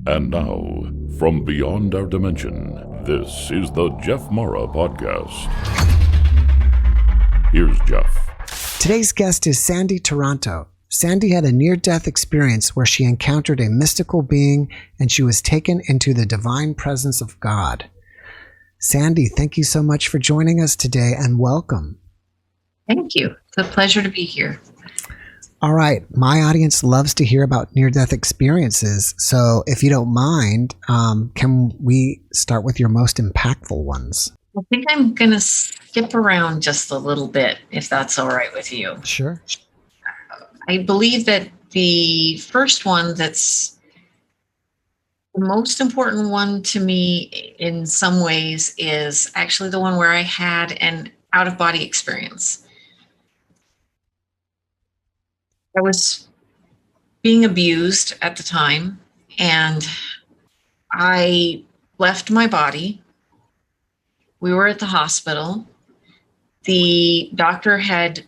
And now, from beyond our dimension, this is the JeffMara podcast. Here's Jeff. Today's guest is Sandi Taranto. Sandi had a near-death experience where she encountered a mystical being and she was taken into the divine presence of God. Sandi, thank you so much for joining us today and welcome. Thank you. It's a pleasure to be here. All right. My audience loves to hear about near-death experiences. So if you don't mind, can we start with your most impactful ones? I think I'm going to skip around just a little bit, if that's all right with you. Sure. I believe that the first one that's the most important one to me in some ways is actually the one where I had an out-of-body experience. I was being abused at the time, and I left my body. We were at the hospital. The doctor had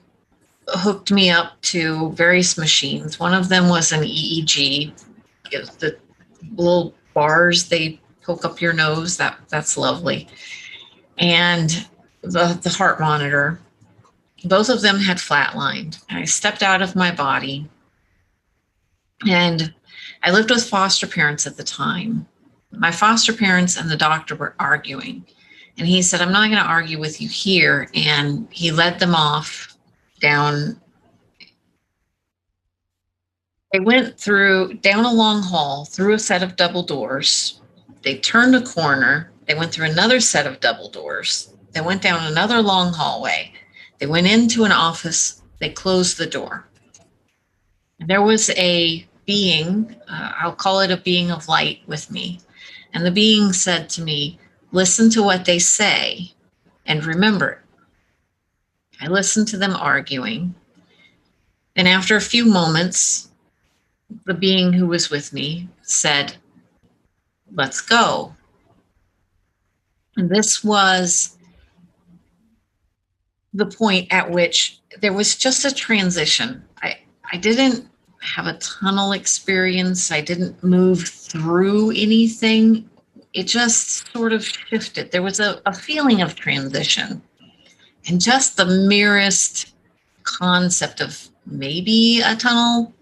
hooked me up to various machines. One of them was an EEG. It was the little bars, they poke up your nose. That's lovely. And the heart monitor. Both of them had flatlined. I stepped out of my body, and I lived with foster parents at the time. My foster parents and the doctor were arguing, and he said, "I'm not going to argue with you here." And he led them off down. They went down a long hall, through a set of double doors. They turned a corner. They went through another set of double doors. They went down another long hallway. They went into an office. They closed the door. There was a being, I'll call it a being of light with me. And the being said to me, "Listen to what they say and remember it." I listened to them arguing. And after a few moments, the being who was with me said, "Let's go." And this was the point at which there was just a transition. I didn't have a tunnel experience. I didn't move through anything. It just sort of shifted. There was a feeling of transition, and just the merest concept of maybe a tunnel.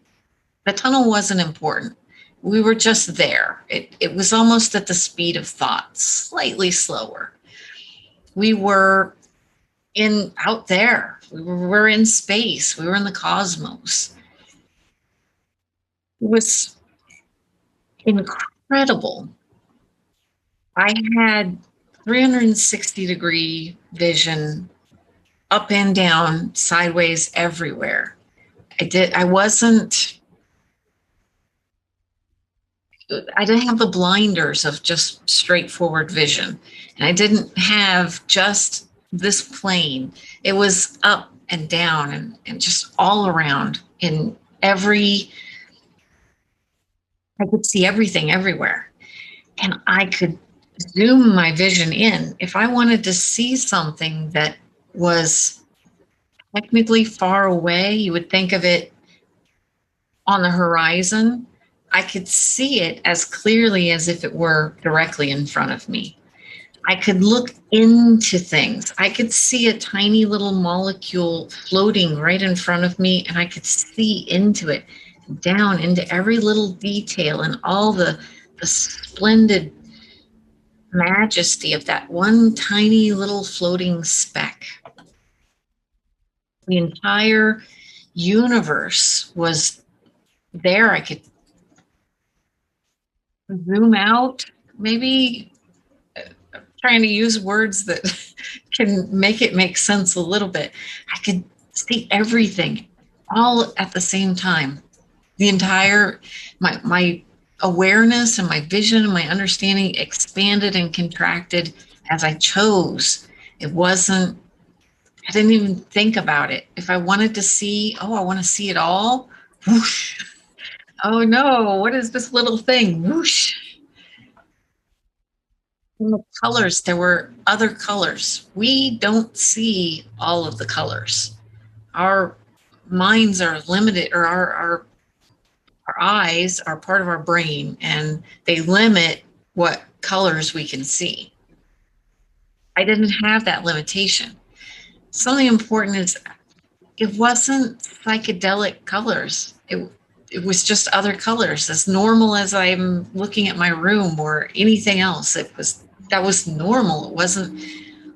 The tunnel wasn't important. We were just there. It was almost at the speed of thought, slightly slower. We were out there. We were in space. We were in the cosmos. It was incredible. I had 360-degree vision, up and down, sideways, everywhere. I didn't have the blinders of just straightforward vision. And I didn't have just this plane. It was up and down and just all around I could see everything everywhere. And I could zoom my vision in. If I wanted to see something that was technically far away, you would think of it on the horizon. I could see it as clearly as if it were directly in front of me. I could look into things. I could see a tiny little molecule floating right in front of me, and I could see into it, down into every little detail and all the splendid majesty of that one tiny little floating speck. The entire universe was there. I could zoom out, maybe trying to use words that can make it make sense a little bit. I could see everything all at the same time. The entire, my awareness and my vision and my understanding expanded and contracted as I chose. I didn't even think about it. If I wanted to see, I want to see it all. Whoosh. Oh no, what is this little thing? Whoosh. In the colors, there were other colors. We don't see all of the colors. Our minds are limited, or our our eyes are part of our brain, and they limit what colors we can see. I didn't have that limitation. Something important is it wasn't psychedelic colors. It was just other colors, as normal as I'm looking at my room or anything else. That was normal. It wasn't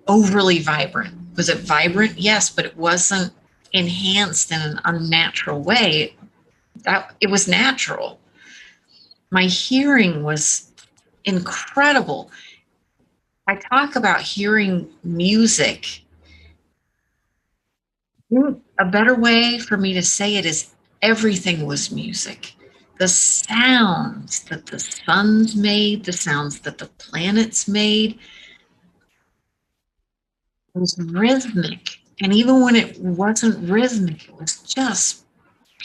overly vibrant. Was it vibrant? Yes, but it wasn't enhanced in an unnatural way. That it was natural. My hearing was incredible. I talk about hearing music. A better way for me to say it is everything was music. The sounds that the suns made, the sounds that the planets made, was rhythmic. And even when it wasn't rhythmic, it was just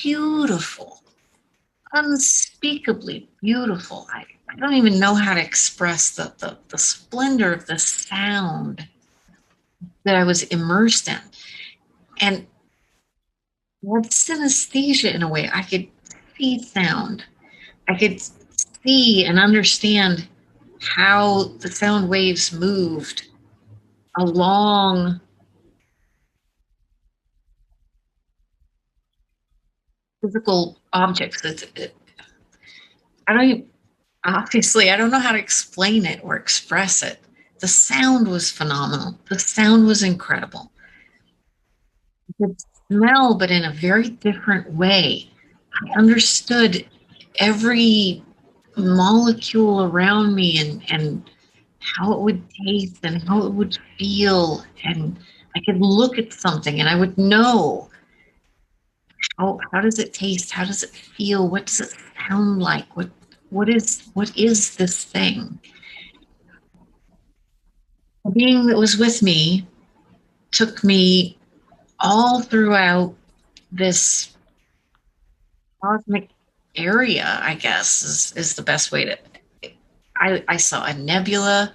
beautiful, unspeakably beautiful. I don't even know how to express the splendor of the sound that I was immersed in. And with synesthesia in a way, I could see sound. I could see and understand how the sound waves moved along physical objects. I don't even, obviously, I don't know how to explain it or express it. The sound was phenomenal. The sound was incredible. I could smell, but in a very different way. I understood every molecule around me and how it would taste and how it would feel. And I could look at something and I would know how does it taste? How does it feel? What does it sound like? What is this thing? The being that was with me took me all throughout this cosmic area, I guess is the best way to. I saw a nebula.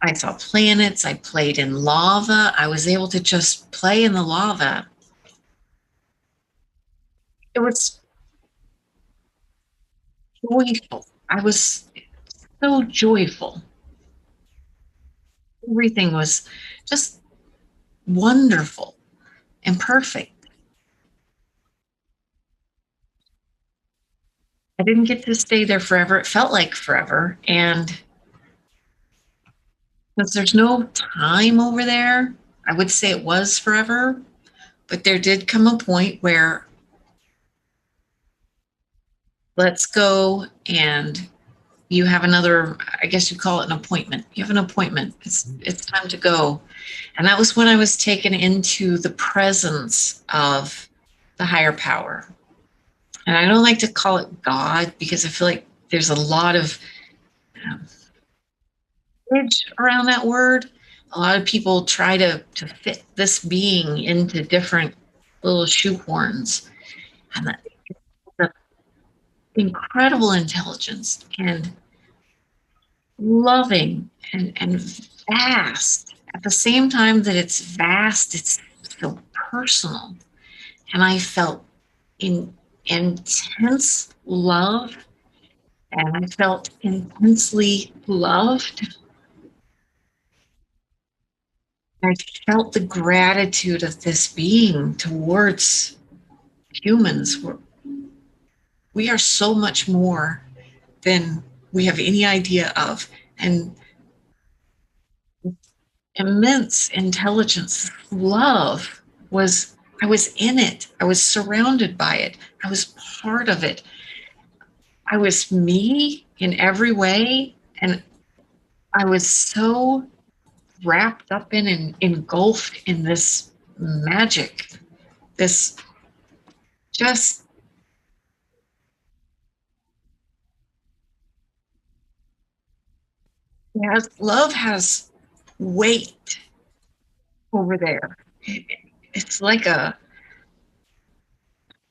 I saw planets. I played in lava. I was able to just play in the lava. It was joyful. I was so joyful. Everything was just wonderful and perfect. I didn't get to stay there forever. It felt like forever. And because there's no time over there, I would say it was forever. But there did come a point where let's go and you have another, I guess you call it an appointment. You have an appointment. It's time to go. And that was when I was taken into the presence of the higher power. And I don't like to call it God because I feel like there's a lot of bridge around that word. A lot of people try to fit this being into different little shoehorns. And the incredible intelligence and loving and vast. At the same time that it's vast, it's so personal. And I felt intense love, and I felt intensely loved. I felt the gratitude of this being towards humans. We are so much more than we have any idea of. And immense intelligence, love I was in it. I was surrounded by it. I was part of it. I was me in every way. And I was so wrapped up in and engulfed in this magic, this just love has weight over there. It's like a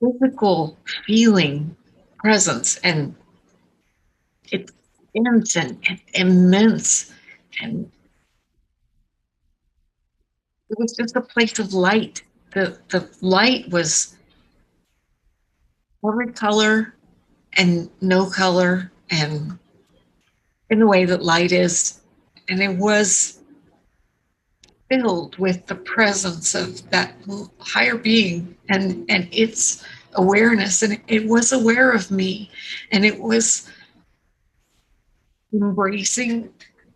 physical feeling presence, and it's immense and immense. And it was just a place of light. The light was every color and no color, and in the way that light is. And it was filled with the presence of that higher being and its awareness. And it was aware of me, and it was embracing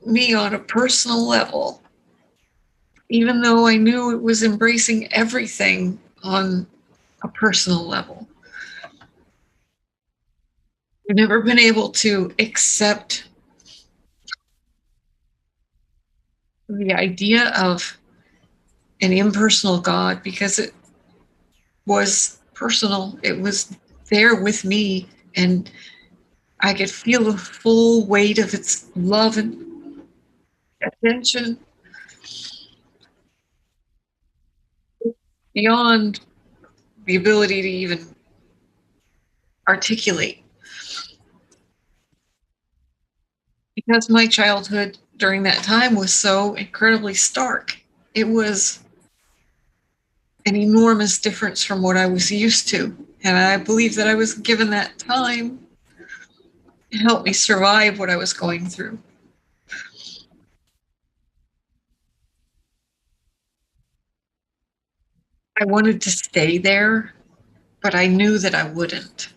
me on a personal level, even though I knew it was embracing everything on a personal level. I've never been able to accept the idea of an impersonal God because it was personal. It was there with me, and I could feel the full weight of its love and attention beyond the ability to even articulate. Because my childhood during that time was so incredibly stark, it was an enormous difference from what I was used to. And I believe that I was given that time to help me survive what I was going through. I wanted to stay there, but I knew that I wouldn't.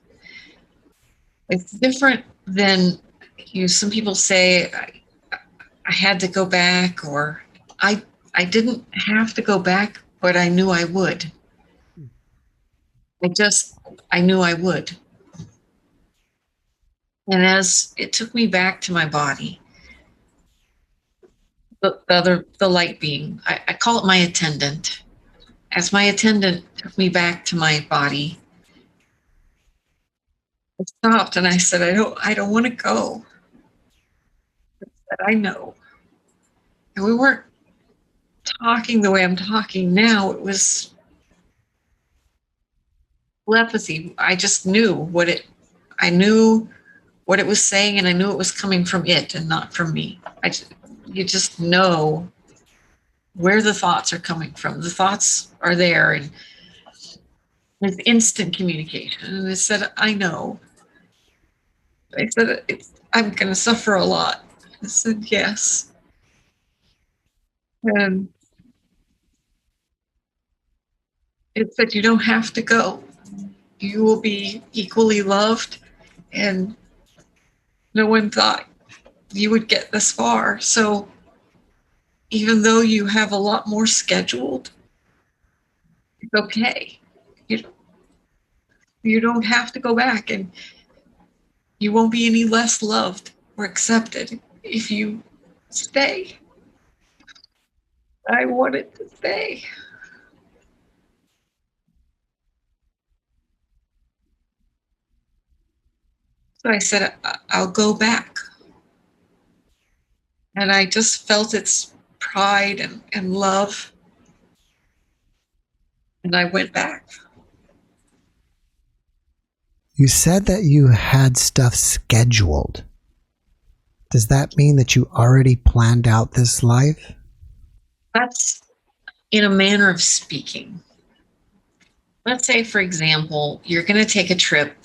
It's different than, some people say I had to go back, or I didn't have to go back, but I knew I would. I knew I would. And as it took me back to my body, the light being, I call it my attendant. As my attendant took me back to my body, I stopped and I said, I don't want to go. But I know. And we weren't talking the way I'm talking now. It was telepathy. I just knew I knew what it was saying, and I knew it was coming from it and not from me. You just know where the thoughts are coming from. The thoughts are there, and there's instant communication. And I said, I know. I said, I'm going to suffer a lot. I said, yes. And it said, you don't have to go. You will be equally loved. And no one thought you would get this far. So even though you have a lot more scheduled, it's okay. You don't have to go back, and you won't be any less loved or accepted if you stay. I wanted to stay. So I said, I'll go back. And I just felt its pride and love. And I went back. You said that you had stuff scheduled. Does that mean that you already planned out this life? That's in a manner of speaking. Let's say, for example, you're going to take a trip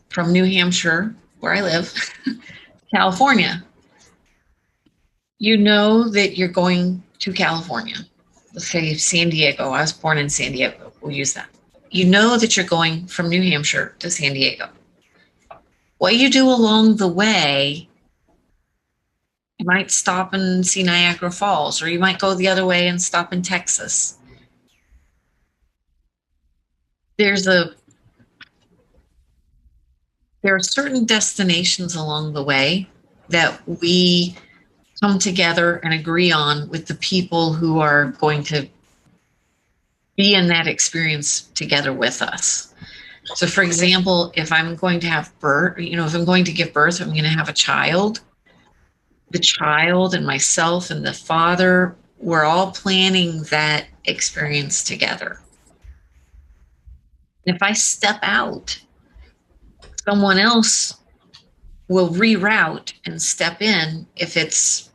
from New Hampshire, where I live, California. You know that you're going to California. Let's say San Diego. I was born in San Diego. We'll use that. You know that you're going from New Hampshire to San Diego. What you do along the way, you might stop and see Niagara Falls, or you might go the other way and stop in Texas. There are certain destinations along the way that we come together and agree on with the people who are going to be in that experience together with us. So, for example, if I'm going to have birth, if I'm going to give birth, I'm going to have a child. The child and myself and the father, we're all planning that experience together. If I step out, someone else will reroute and step in if it's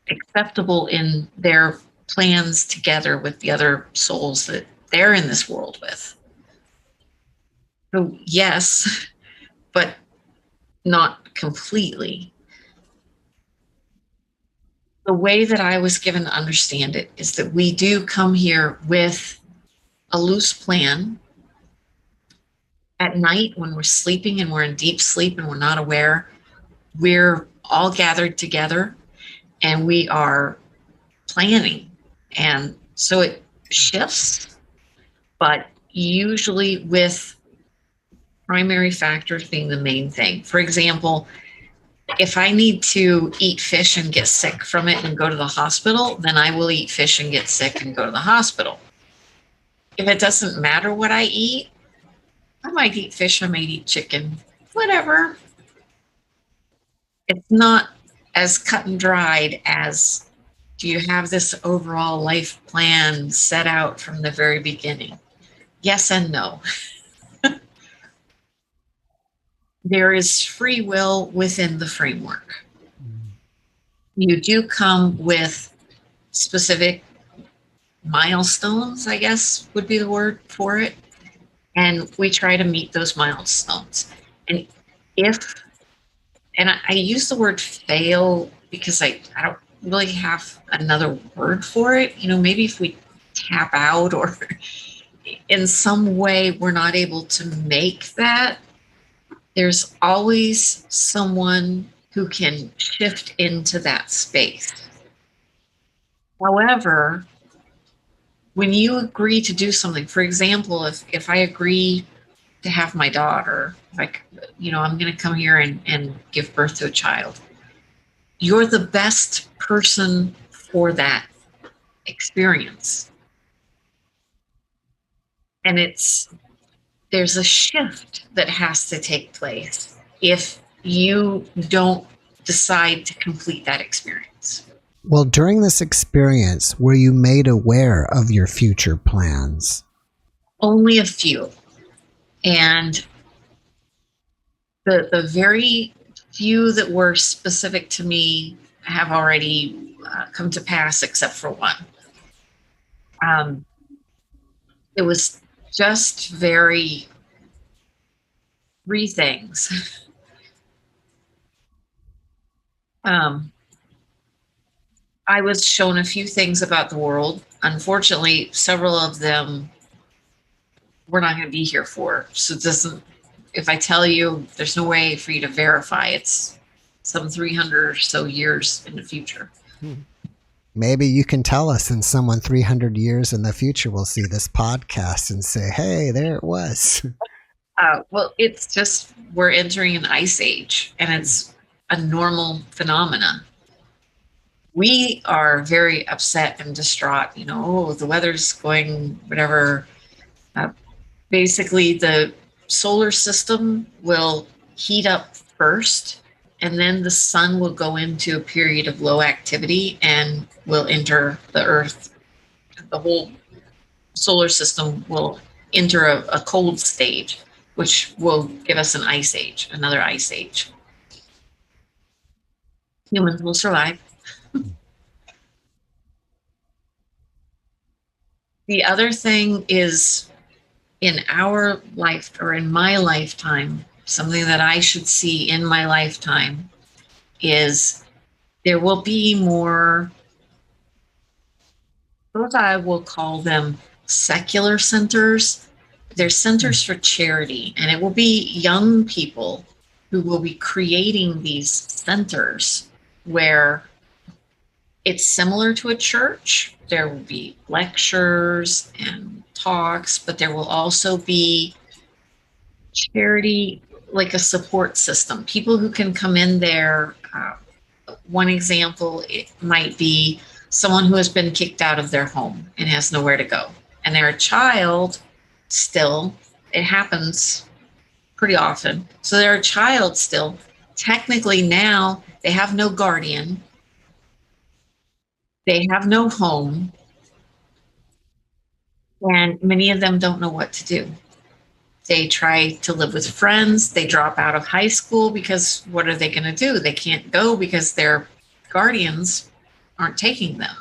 acceptable in their plans together with the other souls that they're in this world with. So yes, but not completely. The way that I was given to understand it is that we do come here with a loose plan at night when we're sleeping and we're in deep sleep and we're not aware. We're all gathered together and we are planning. And so it shifts, but usually with primary factors being the main thing. For example, if I need to eat fish and get sick from it and go to the hospital, then I will eat fish and get sick and go to the hospital. If it doesn't matter what I eat, I might eat fish, I might eat chicken, whatever. It's not as cut and dried as do you have this overall life plan set out from the very beginning? Yes and no. There is free will within the framework. You do come with specific milestones, I guess would be the word for it. And we try to meet those milestones. And I use the word fail because I don't really have another word for it. Maybe if we tap out or in some way we're not able to make that, there's always someone who can shift into that space. However, when you agree to do something, for example, if I agree to have my daughter, like, I'm going to come here and give birth to a child, you're the best person for that experience. And there's a shift that has to take place if you don't decide to complete that experience. Well, during this experience, were you made aware of your future plans? Only a few. And the very few that were specific to me have already come to pass, except for one. It was just three things. I was shown a few things about the world. Unfortunately, several of them we're not going to be here for. So if I tell you, there's no way for you to verify. It's some 300 or so years in the future. Maybe you can tell us, and someone 300 years in the future will see this podcast and say, hey, there it was. Well, it's just we're entering an ice age, and it's a normal phenomenon. We are very upset and distraught. The weather's going whatever. Basically, the solar system will heat up first, and then the sun will go into a period of low activity and will enter the Earth. The whole solar system will enter a cold stage, which will give us an ice age, another ice age. Humans will survive. The other thing is in our life, or in my lifetime, something that I should see in my lifetime is there will be more, what I will call them secular centers. They're centers for charity, and it will be young people who will be creating these centers where it's similar to a church. There will be lectures and talks, but there will also be charity, like a support system. People who can come in there. One example, it might be someone who has been kicked out of their home and has nowhere to go. And they're a child still. It happens pretty often. So they're a child still. Technically now they have no guardian. They have no home. And many of them don't know what to do. They try to live with friends. They drop out of high school because what are they going to do? They can't go because their guardians aren't taking them.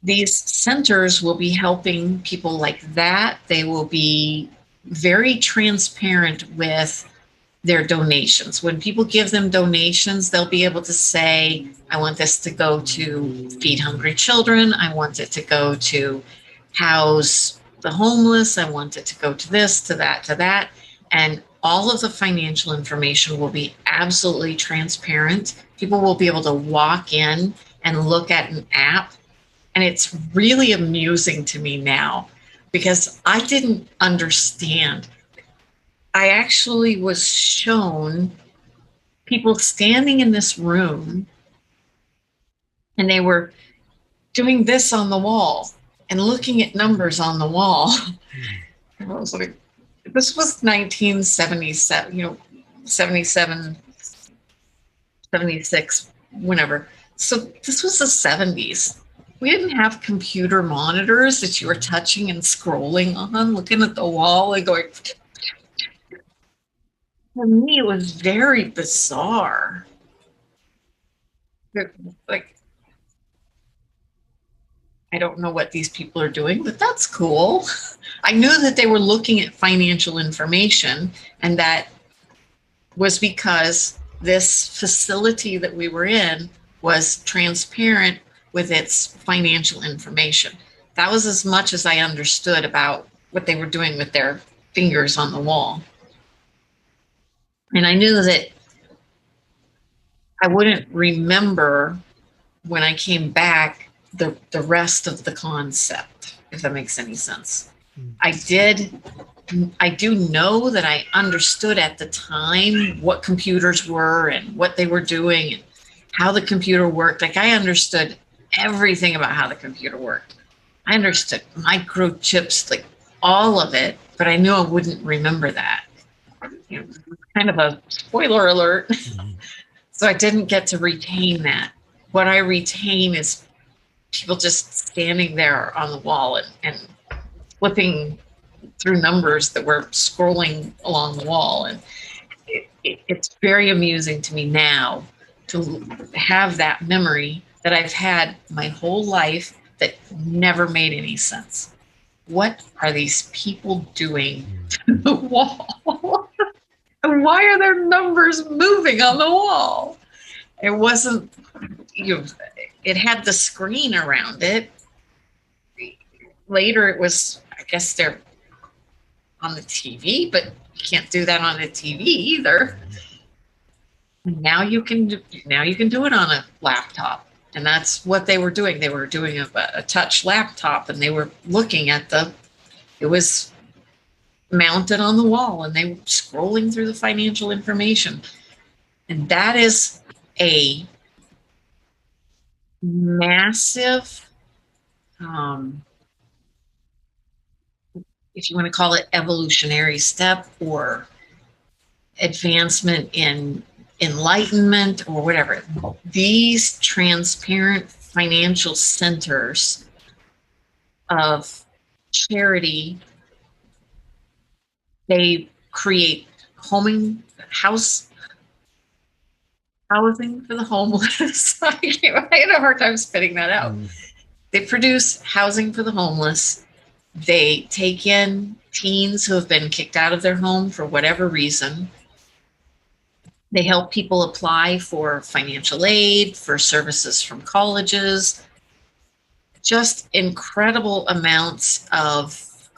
These centers will be helping people like that. They will be very transparent with their donations. When people give them donations, they'll be able to say, I want this to go to feed hungry children. I want it to go to house the homeless. I want it to go to this, to that, to that. And all of the financial information will be absolutely transparent. People will be able to walk in and look at an app. And it's really amusing to me now because I didn't understand. I actually was shown people standing in this room and they were doing this on the wall and looking at numbers on the wall. And I was like, this was 1977, 77, 76, whenever. So this was the 70s. We didn't have computer monitors that you were touching and scrolling on, looking at the wall and going. For me, it was very bizarre. Like, I don't know what these people are doing, but that's cool. I knew that they were looking at financial information, and that was because this facility that we were in was transparent with its financial information. That was as much as I understood about what they were doing with their fingers on the wall. And I knew that I wouldn't remember when I came back the rest of the concept, if that makes any sense. I do know that I understood at the time what computers were and what they were doing and how the computer worked. Like, I understood everything about how the computer worked. I understood microchips, like all of it, but I knew I wouldn't remember that. Kind of a spoiler alert. So I didn't get to retain that. What I retain is people just standing there on the wall and flipping through numbers that were scrolling along the wall. And it's very amusing to me now to have that memory that I've had my whole life that never made any sense. What are these people doing to the wall? And why are their numbers moving on the wall? It wasn't, it had the screen around it. Later it was, I guess they're on the TV, but you can't do that on the TV either. Now you can do it on a laptop. And that's what they were doing. They were doing a touch laptop, and they were looking at it was mounted on the wall, and they were scrolling through the financial information. And that is a massive, if you want to call it evolutionary step or advancement in enlightenment or whatever. These transparent financial centers of charity, they create housing for the homeless. I had a hard time spitting that out. They produce housing for the homeless. They take in teens who have been kicked out of their home for whatever reason. They help people apply for financial aid, for services from colleges. Just incredible amounts of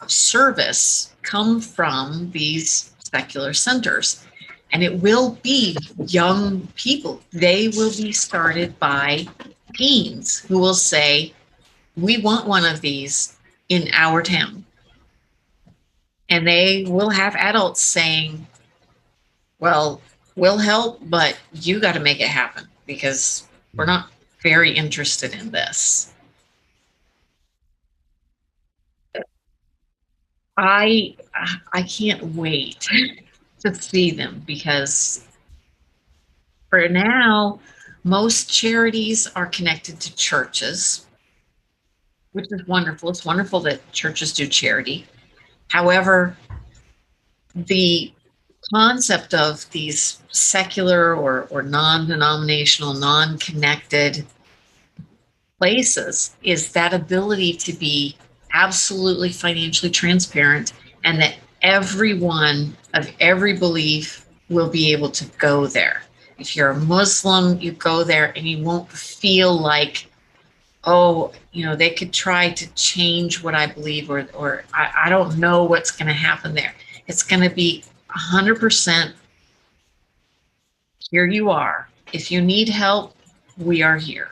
service come from these secular centers. And it will be young people. They will be started by teens who will say, we want one of these in our town. And they will have adults saying, well, we'll help, but you got to make it happen because we're not very interested in this. I can't wait to see them because for now, most charities are connected to churches, which is wonderful. It's wonderful that churches do charity. However, the concept of these secular or non-denominational, non-connected places is that ability to be absolutely financially transparent, and that everyone of every belief will be able to go there. If you're a Muslim, you go there and you won't feel like, oh, they could try to change what I believe, or I don't know what's going to happen there. It's going to be 100%. Here you are. If you need help, we are here.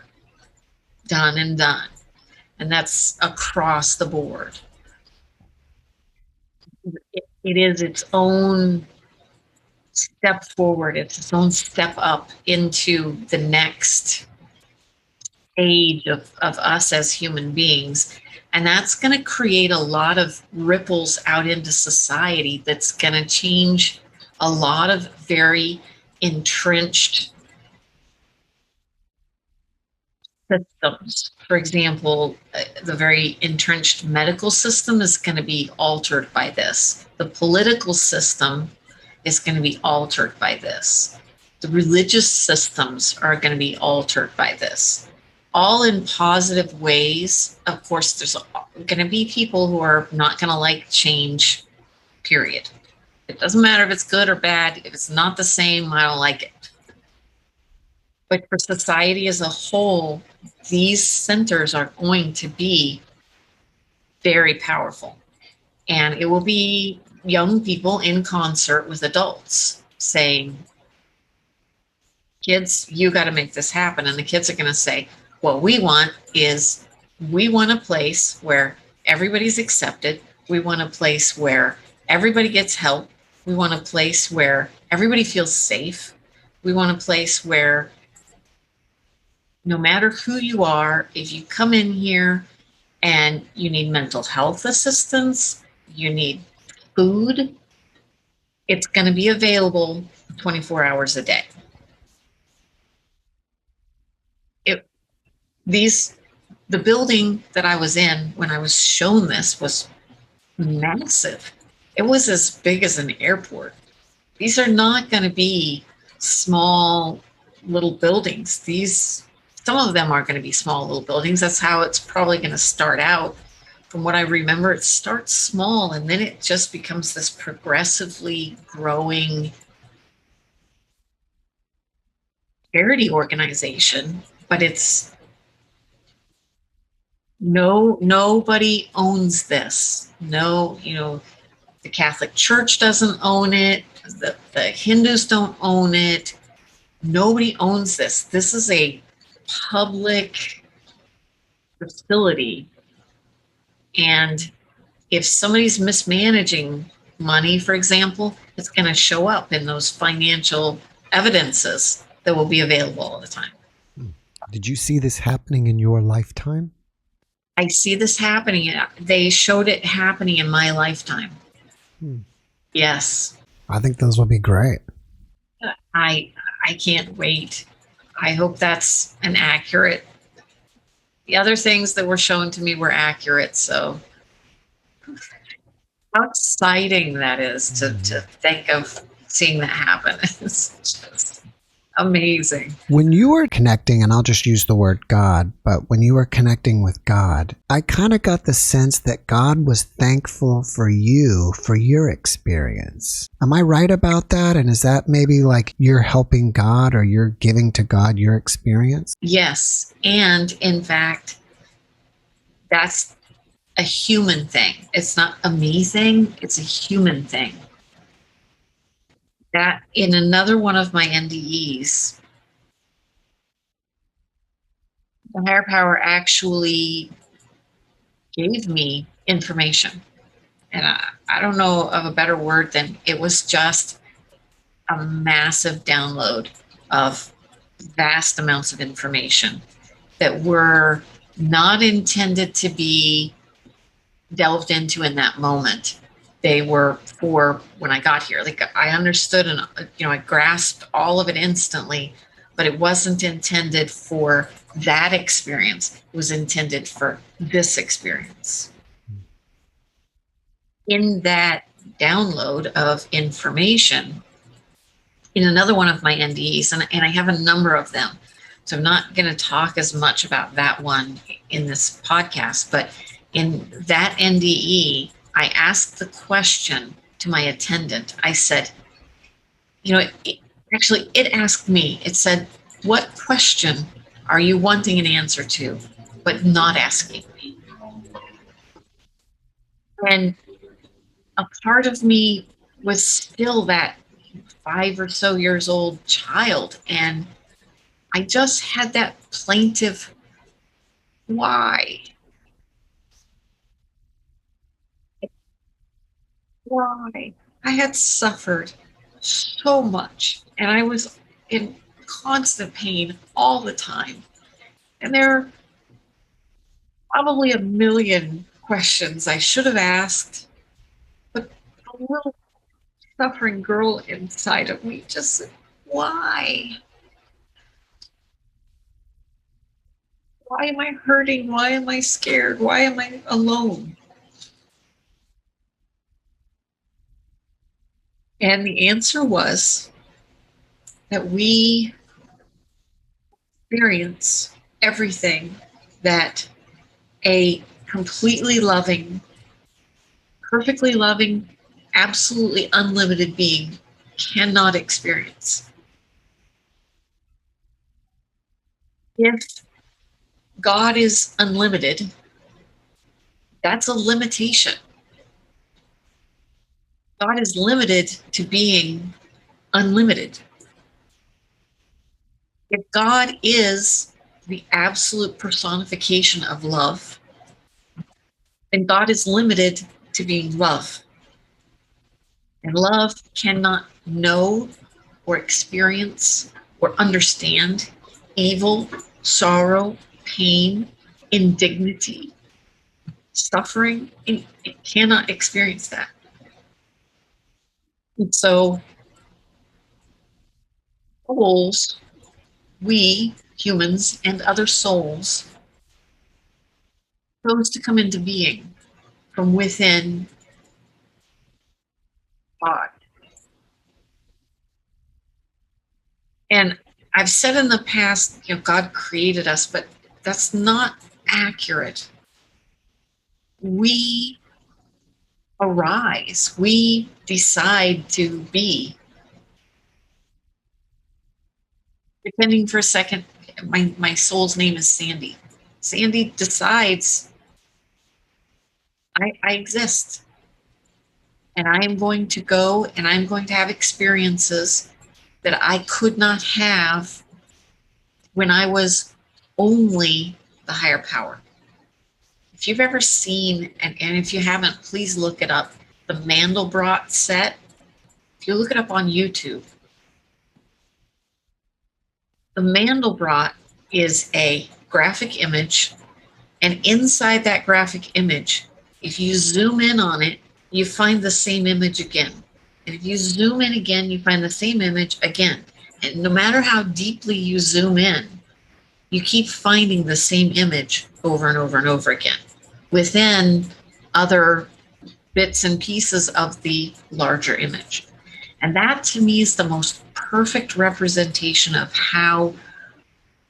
Done and done. And that's across the board. It is its own step forward. It's its own step up into the next age of us as human beings. And that's going to create a lot of ripples out into society that's going to change a lot of very entrenched systems. For example, the very entrenched medical system is going to be altered by this. The political system is going to be altered by this. The religious systems are going to be altered by this. All in positive ways. Of course, there's going to be people who are not going to like change, period. It doesn't matter if it's good or bad. If it's not the same, I don't like it. But for society as a whole, these centers are going to be very powerful. And it will be young people in concert with adults saying, kids, you got to make this happen. And the kids are going to say, what we want a place where everybody's accepted. We want a place where everybody gets help. We want a place where everybody feels safe. We want a place where no matter who you are, if you come in here and you need mental health assistance, you need food, it's going to be available 24 hours a day. The building that I was in when I was shown this was massive. It was as big as an airport. These are not going to be small little buildings. Some of them are going to be small little buildings. That's how it's probably going to start out. From what I remember, it starts small and then it just becomes this progressively growing charity organization. But nobody owns this. No, the Catholic Church doesn't own it. The Hindus don't own it. Nobody owns this. This is a public facility. And if somebody's mismanaging money, for example, it's going to show up in those financial evidences that will be available all the time. Did you see this happening in your lifetime? I see this happening. They showed it happening in my lifetime. Yes. I think those will be great. I can't wait. I hope that's an accurate. The other things that were shown to me were accurate. So how exciting that is to think of seeing that happen. It's just amazing. When you were connecting, and I'll just use the word God, but when you were connecting with God, I kind of got the sense that God was thankful for you, for your experience. Am I right about that? And is that maybe like you're helping God or you're giving to God your experience? Yes. And in fact, that's a human thing. It's not a me thing. It's a human thing. That in another one of my NDEs, the higher power actually gave me information. And I don't know of a better word than it was just a massive download of vast amounts of information that were not intended to be delved into in that moment. They were for when I got here. Like I understood and I grasped all of it instantly, but it wasn't intended for that experience. It was intended for this experience. In that download of information, in another one of my NDEs, and I have a number of them, so I'm not going to talk as much about that one in this podcast, but in that NDE, I asked the question, to my attendant, I said, it asked me, it said, what question are you wanting an answer to, but not asking me? And a part of me was still that 5 or so years old child. And I just had that plaintive, why? Why? I had suffered so much and I was in constant pain all the time. And there are probably a million questions I should have asked, but the little suffering girl inside of me just said, why? Why am I hurting? Why am I scared? Why am I alone? And the answer was that we experience everything that a completely loving, perfectly loving, absolutely unlimited being cannot experience. If God is unlimited, that's a limitation. God is limited to being unlimited. If God is the absolute personification of love, then God is limited to being love. And love cannot know or experience or understand evil, sorrow, pain, indignity, suffering. It cannot experience that. And so, souls, we humans and other souls, chose to come into being from within God. And I've said in the past, God created us, but that's not accurate. We arise, we decide to be. Pretending for a second, my soul's name is Sandi. Sandi decides I exist. And I am going to go and I'm going to have experiences that I could not have when I was only the higher power. If you've ever seen, and if you haven't, please look it up, the Mandelbrot set. If you look it up on YouTube, the Mandelbrot is a graphic image, and inside that graphic image, if you zoom in on it, you find the same image again. And if you zoom in again, you find the same image again. And no matter how deeply you zoom in, you keep finding the same image over and over and over again within other bits and pieces of the larger image. And that to me is the most perfect representation of how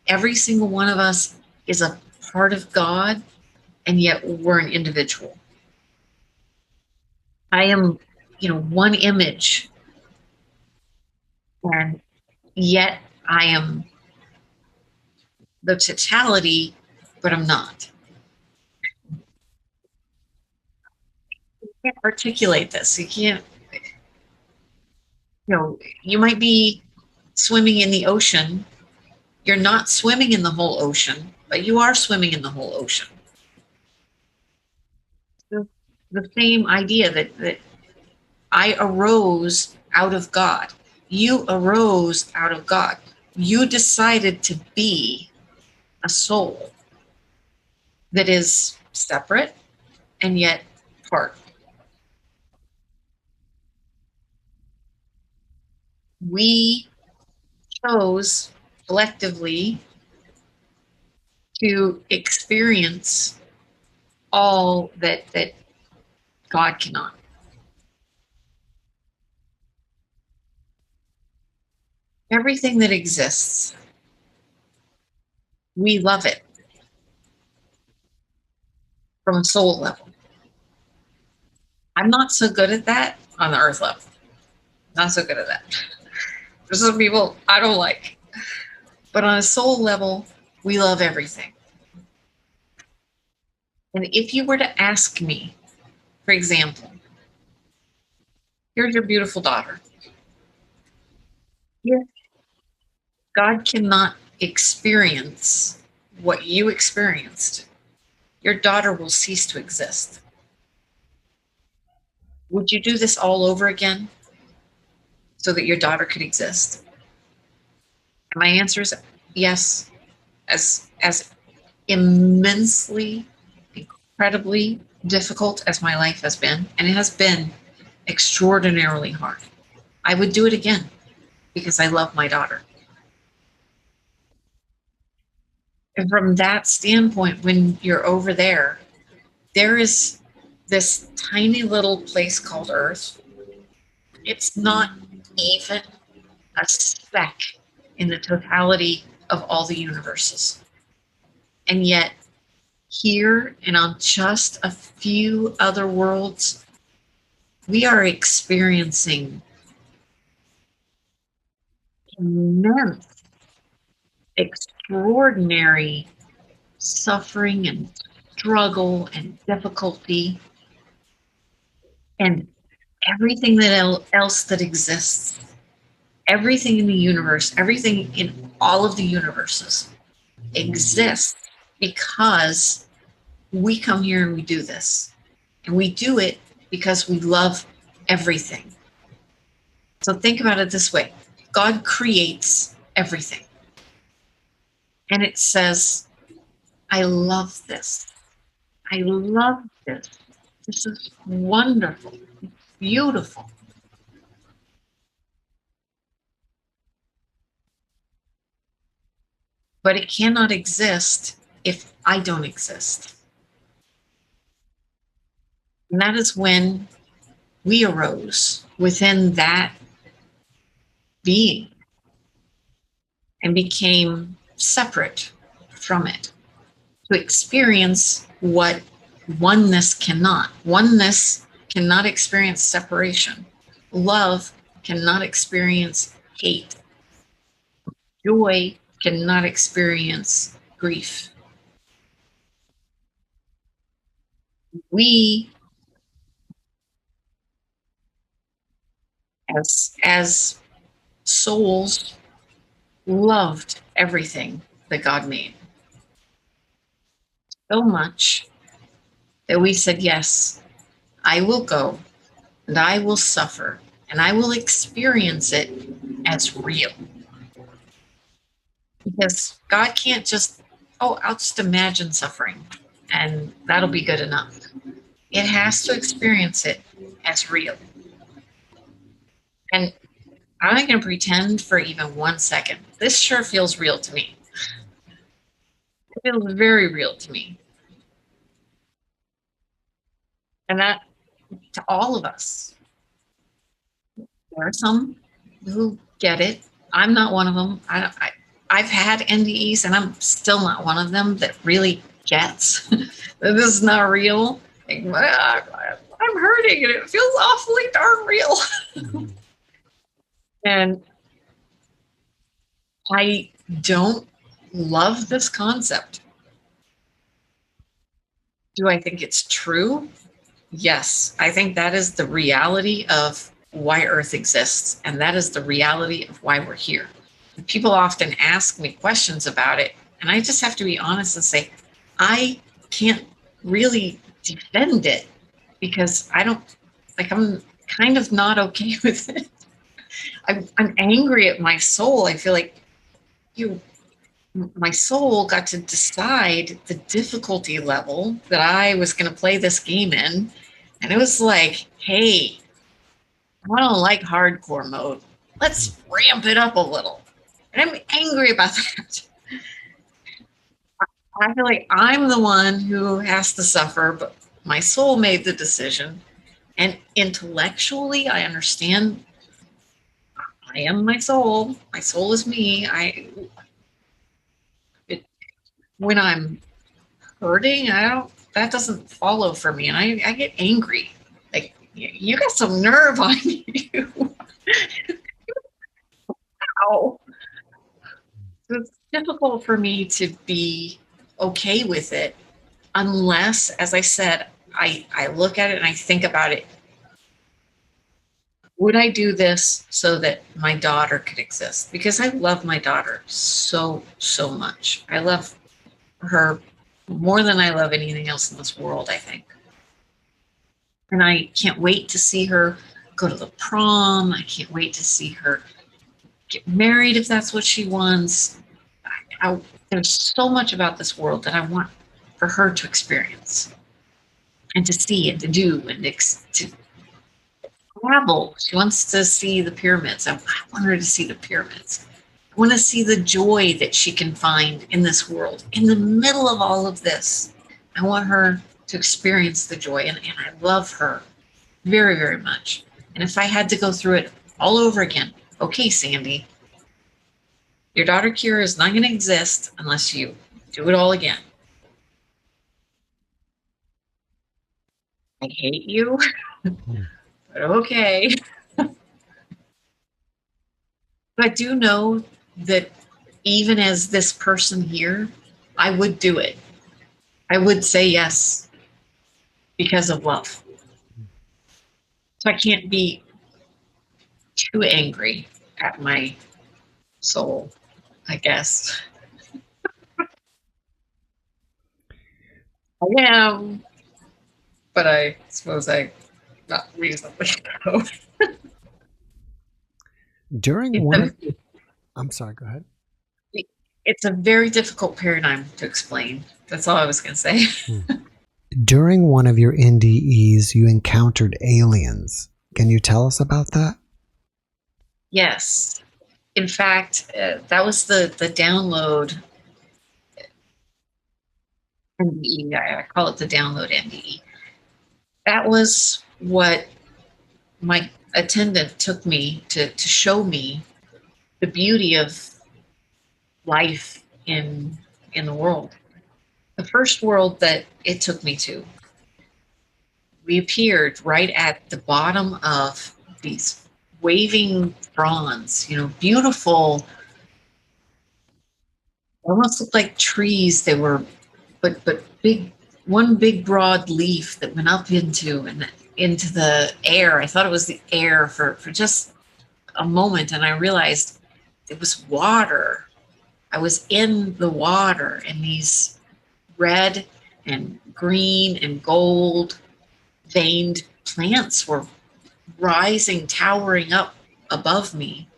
every single one of us is a part of God, and yet we're an individual. I am, one image, and yet I am the totality, but I'm not. You can't articulate this. You can't, you might be swimming in the ocean. You're not swimming in the whole ocean, but you are swimming in the whole ocean. The same idea that I arose out of God. You arose out of God. You decided to be a soul that is separate and yet part. We chose collectively to experience all that God cannot. Everything that exists, we love it from a soul level. I'm not so good at that. on the earth level. Not so good at that. There's some people I don't like. But on a soul level, we love everything. And if you were to ask me, for example, here's your beautiful daughter. If God cannot experience what you experienced, your daughter will cease to exist. Would you do this all over again so that your daughter could exist? And my answer is yes. As immensely, incredibly difficult as my life has been, and it has been extraordinarily hard, I would do it again because I love my daughter. And from that standpoint, when you're over there, there is this tiny little place called Earth. It's not even a speck in the totality of all the universes. And yet, here and on just a few other worlds, we are experiencing immense, extraordinary suffering and struggle and difficulty and everything else that exists, everything in the universe, everything in all of the universes exists because we come here and we do this. And we do it because we love everything. So think about it this way. God creates everything. And it says, I love this. I love this. This is wonderful. It's beautiful. But it cannot exist if I don't exist. And that is when we arose within that being and became separate from it to experience what oneness cannot. Oneness cannot experience separation. Love cannot experience hate. Joy cannot experience grief. We, as souls, loved everything that God made so much that we said, yes, I will go and I will suffer and I will experience it as real. Because God can't just, oh, I'll just imagine suffering and that'll be good enough. It has to experience it as real. And I'm not going to pretend for even 1 second. This sure feels real to me. It feels very real to me. And that to all of us. There are some who get it. I'm not one of them. I've had NDEs and I'm still not one of them that really gets that this is not real. Like, I'm hurting and it feels awfully darn real. And I don't love this concept. Do I think it's true? Yes. I think that is the reality of why Earth exists. And that is the reality of why we're here. And people often ask me questions about it. And I just have to be honest and say, I can't really defend it because I'm kind of not okay with it. I'm angry at my soul. I feel like my soul got to decide the difficulty level that I was going to play this game in. And it was like, hey, I don't like hardcore mode. Let's ramp it up a little. And I'm angry about that. I feel like I'm the one who has to suffer, but my soul made the decision. And intellectually, I understand I am my soul. My soul is me. When I'm hurting, that doesn't follow for me. And I get angry. Like, You got some nerve on you. Ow. It's difficult for me to be okay with it unless, as I said, I look at it and I think about it. Would I do this so that my daughter could exist? Because I love my daughter so, so much. I love her more than I love anything else in this world, I think. And I can't wait to see her go to the prom. I can't wait to see her get married if that's what she wants. There's so much about this world that I want for her to experience and to see and to do and to travel. She wants to see the pyramids. I want her to see the pyramids. I want to see the joy that she can find in this world. In the middle of all of this, I want her to experience the joy. And I love her very, very much. And if I had to go through it all over again, okay, Sandi, your daughter Kira is not going to exist unless you do it all again. I hate you, but okay. But I do know that even as this person here, I would do it. I would say yes because of love. So I can't be too angry at my soul, I guess. I am, but I suppose I not reasonably so. During one of, I'm sorry, go ahead. It's a very difficult paradigm to explain. That's all I was going to say. During one of your NDEs, you encountered aliens. Can you tell us about that? Yes. In fact, that was the download NDE. I call it the download NDE. That was what my attendant took me to show me the beauty of life in the world. The first world that it took me to, we appeared right at the bottom of these waving fronds, beautiful, almost looked like trees. They were, but big, one big broad leaf that went up into the air. I thought it was the air for just a moment, and I realized it was water. I was in the water, and these red and green and gold veined plants were rising, towering up above me.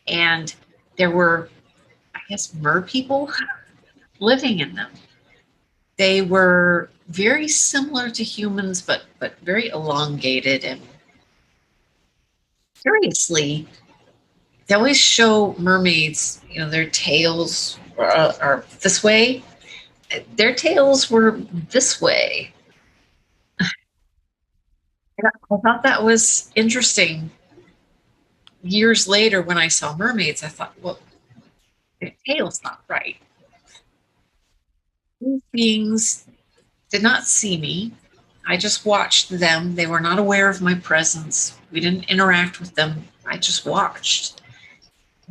And there were, I guess, mer people living in them. They were very similar to humans, but very elongated. And curiously, they always show mermaids, their tails are this way. Their tails were this way. And I thought that was interesting. Years later, when I saw mermaids, I thought, well, their tail's not right. These beings did not see me. I just watched them. They were not aware of my presence. We didn't interact with them. I just watched.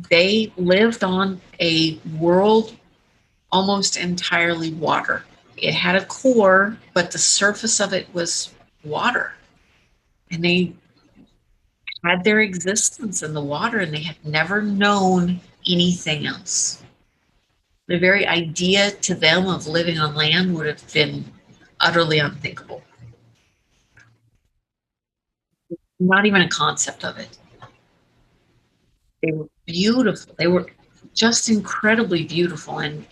They lived on a world almost entirely water. It had a core, but the surface of it was water. And they had their existence in the water, and they had never known anything else. The very idea to them of living on land would have been utterly unthinkable. Not even a concept of it. They were beautiful. They were just incredibly beautiful. And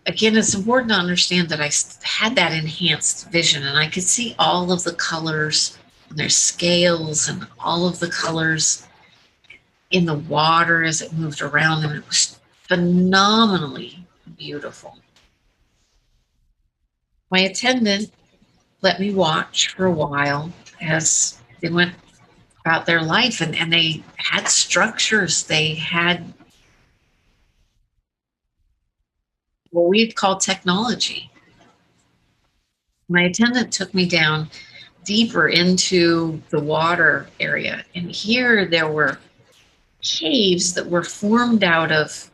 again, it's important to understand that I had that enhanced vision, and I could see all of the colors and their scales and all of the colors in the water as it moved around them. It was phenomenally beautiful. My attendant let me watch for a while as they went about their life, and they had structures. They had what we'd call technology. My attendant took me down deeper into the water area. And here there were caves that were formed out of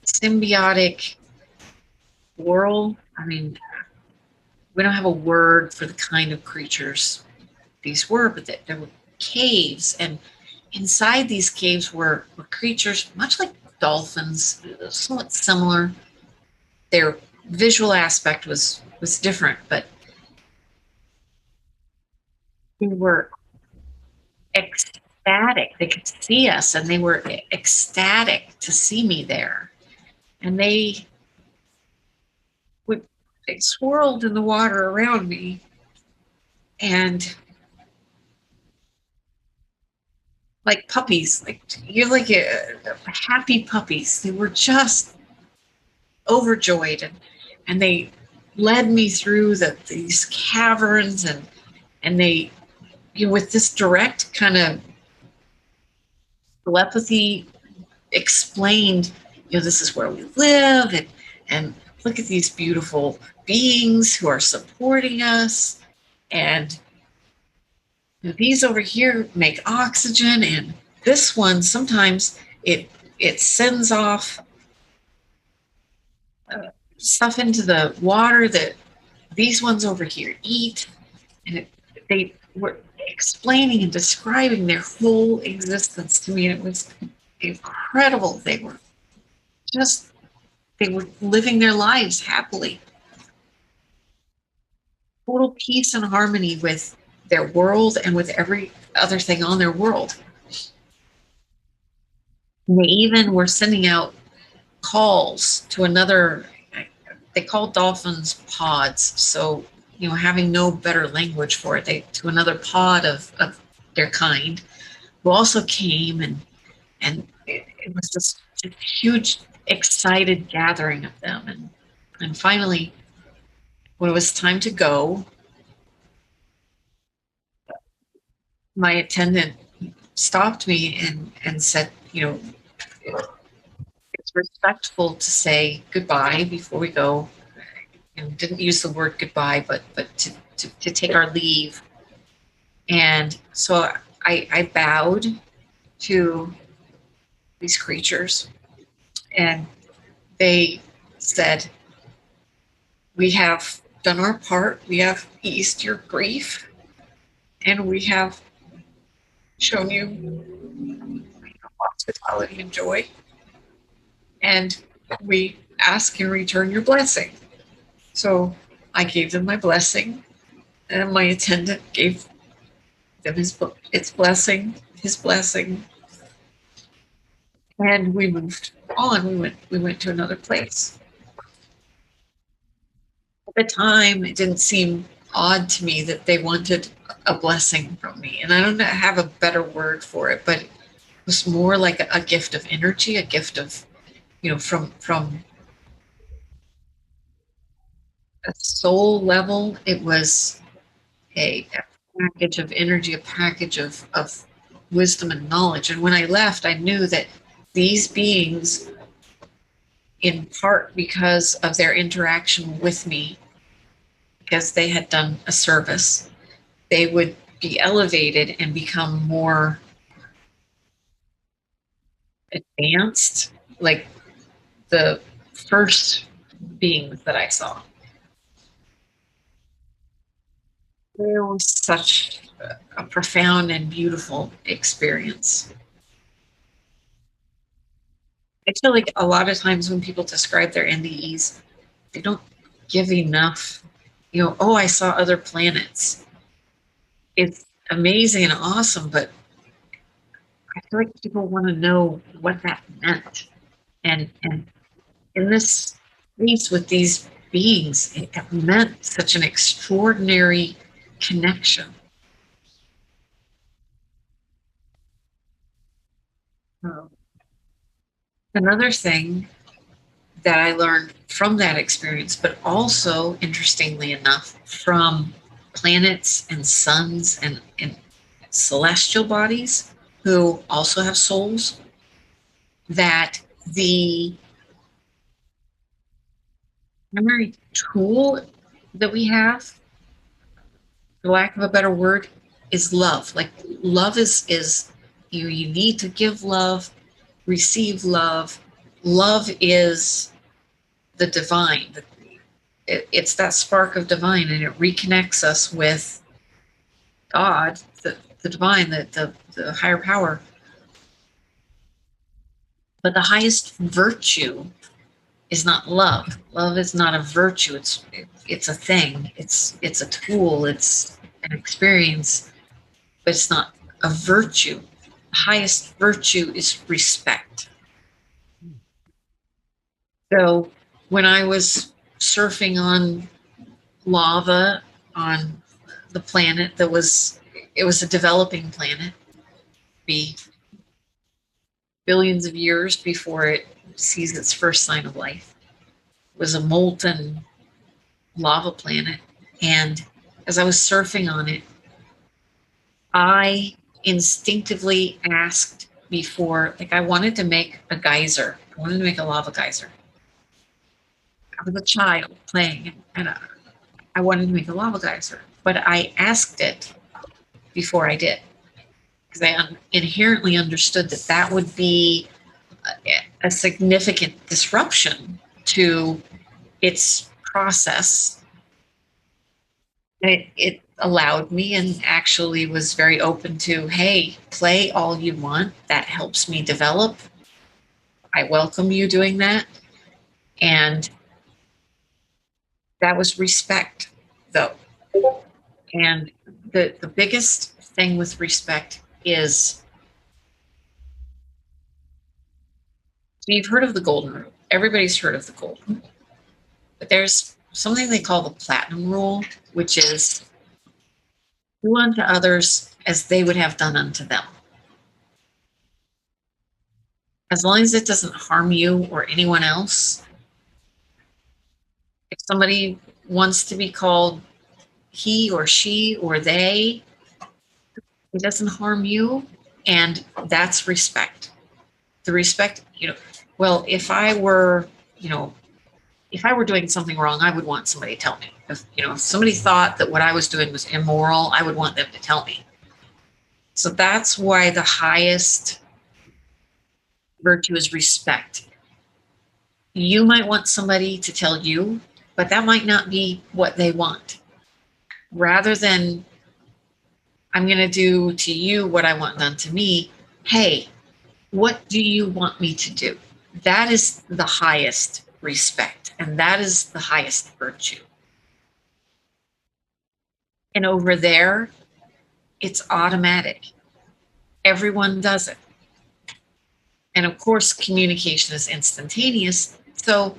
symbiotic coral. I mean, we don't have a word for the kind of creatures these were, but there were caves, and inside these caves were creatures much like dolphins, somewhat similar. Their visual aspect was different, but they were ecstatic. They could see us, and they were ecstatic to see me there. And they swirled in the water around me, and like puppies, like you're like happy puppies. They were just overjoyed, and they led me through these caverns, and they, with this direct kind of telepathy, explained, this is where we live, and look at these beautiful beings who are supporting us, and these over here make oxygen, and this one sometimes it sends off stuff into the water that these ones over here eat. And they were explaining and describing their whole existence to me, and it was incredible. They were living their lives happily, total peace and harmony with their world and with every other thing on their world. And they even were sending out calls to another, they call dolphins pods, so having no better language for it, to another pod of their kind, who also came, and it was this huge excited gathering of them. And finally, when it was time to go, my attendant stopped me and said, it's respectful to say goodbye before we go. And didn't use the word goodbye, but to take our leave. And so I bowed to these creatures, and they said, we have done our part. We have eased your grief, and we have shown you hospitality and joy, and we ask in return your blessing. So I gave them my blessing, and my attendant gave them his blessing, and we moved on. We went to another place. At the time, it didn't seem odd to me that they wanted a blessing from me, and I don't have a better word for it, but it was more like a gift of energy, a gift of, from a soul level. It was a package of energy, a package of wisdom and knowledge. And when I left, I knew that these beings, in part because of their interaction with me, because they had done a service, they would be elevated and become more advanced, like the first beings that I saw. It was such a profound and beautiful experience. I feel like a lot of times when people describe their NDEs, they don't give enough, I saw other planets. It's amazing and awesome, but I feel like people want to know what that meant. And in this case with these beings, it meant such an extraordinary connection. Another thing that I learned from that experience, but also, interestingly enough, from planets and suns and celestial bodies who also have souls, that the primary tool that we have for lack of a better word, is love. Like love is you need to give love, receive love. Love is the divine. It's that spark of divine, and it reconnects us with God, the divine, the higher power. But the highest virtue is not love. Love is not a virtue. It's a thing. It's a tool. It's an experience, but it's not a virtue. The highest virtue is respect. So when I was surfing on lava on the planet it was a developing planet, be billions of years before it sees its first sign of life. It was a molten lava planet. And as I was surfing on it, I instinctively asked before, like I wanted to make a geyser. I wanted to make a lava geyser. I was a child playing, and I wanted to make a lava geyser. But I asked it before I did, because I inherently understood that would be a significant disruption to its process. It allowed me, and actually was very open to, hey, play all you want. That helps me develop. I welcome you doing that. And that was respect, though. And the biggest thing with respect is, you've heard of the golden rule. Everybody's heard of the golden rule. But there's something they call the platinum rule, which is do unto others as they would have done unto them. As long as it doesn't harm you or anyone else. If somebody wants to be called he or she or they, it doesn't harm you, and that's respect. The respect, well, if I were doing something wrong, I would want somebody to tell me. If somebody thought that what I was doing was immoral, I would want them to tell me. So that's why the highest virtue is respect. You might want somebody to tell you, but that might not be what they want. Rather than, I'm going to do to you what I want done to me, hey, what do you want me to do? That is the highest respect, and that is the highest virtue. And over there, it's automatic. Everyone does it. And of course, communication is instantaneous, so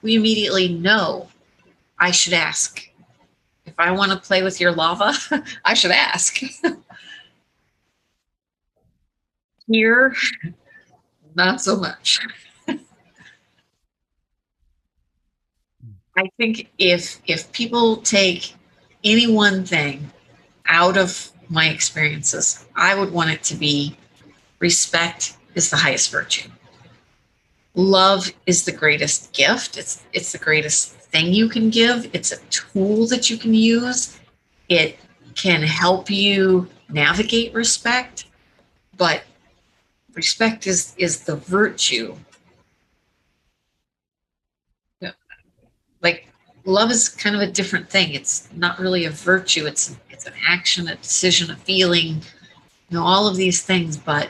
we immediately know I should ask. If I want to play with your lava, I should ask. Here, not so much. I think if people take any one thing out of my experiences, I would want it to be respect is the highest virtue. Love is the greatest gift. It's the greatest thing you can give. It's a tool that you can use. It can help you navigate respect, but respect is the virtue. Like love is kind of a different thing. It's not really a virtue. It's an action, a decision, a feeling, all of these things, but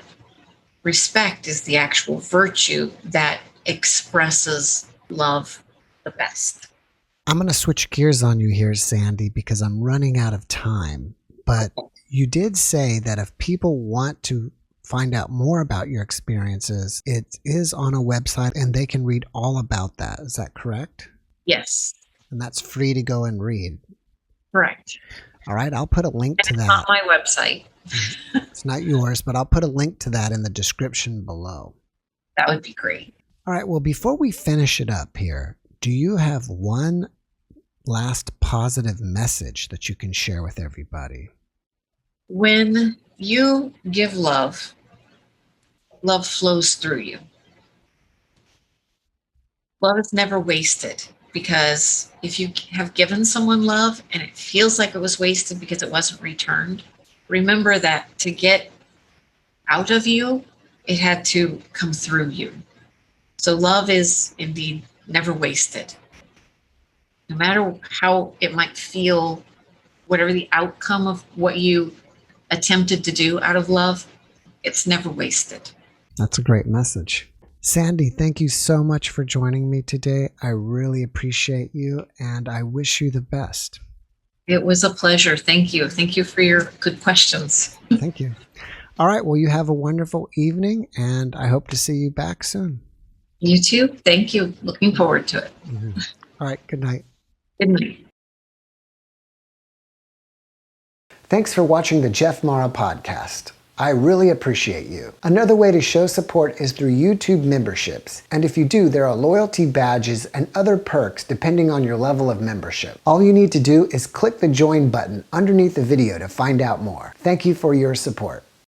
respect is the actual virtue that expresses love the best. I'm going to switch gears on you here, Sandi, because I'm running out of time. But you did say that if people want to find out more about your experiences, it is on a website and they can read all about that. Is that correct? Yes. And that's free to go and read. Correct. All right. I'll put a link to that. It's not my website. It's not yours, but I'll put a link to that in the description below. That would be great. All right. Well, before we finish it up here, do you have one last positive message that you can share with everybody? When you give love, love flows through you. Love is never wasted. because if you have given someone love and it feels like it was wasted because it wasn't returned, remember that to get out of you, it had to come through you. So love is indeed never wasted. No matter how it might feel, whatever the outcome of what you attempted to do out of love, it's never wasted. That's a great message. Sandi, thank you so much for joining me today. I really appreciate you, and I wish you the best. It was a pleasure. Thank you. Thank you for your good questions. Thank you. All right. Well, you have a wonderful evening, and I hope to see you back soon. You too. Thank you. Looking forward to it. Mm-hmm. All right. Good night. Good night. Thanks for watching the JeffMara podcast. I really appreciate you. Another way to show support is through YouTube memberships. And if you do, there are loyalty badges and other perks depending on your level of membership. All you need to do is click the join button underneath the video to find out more. Thank you for your support.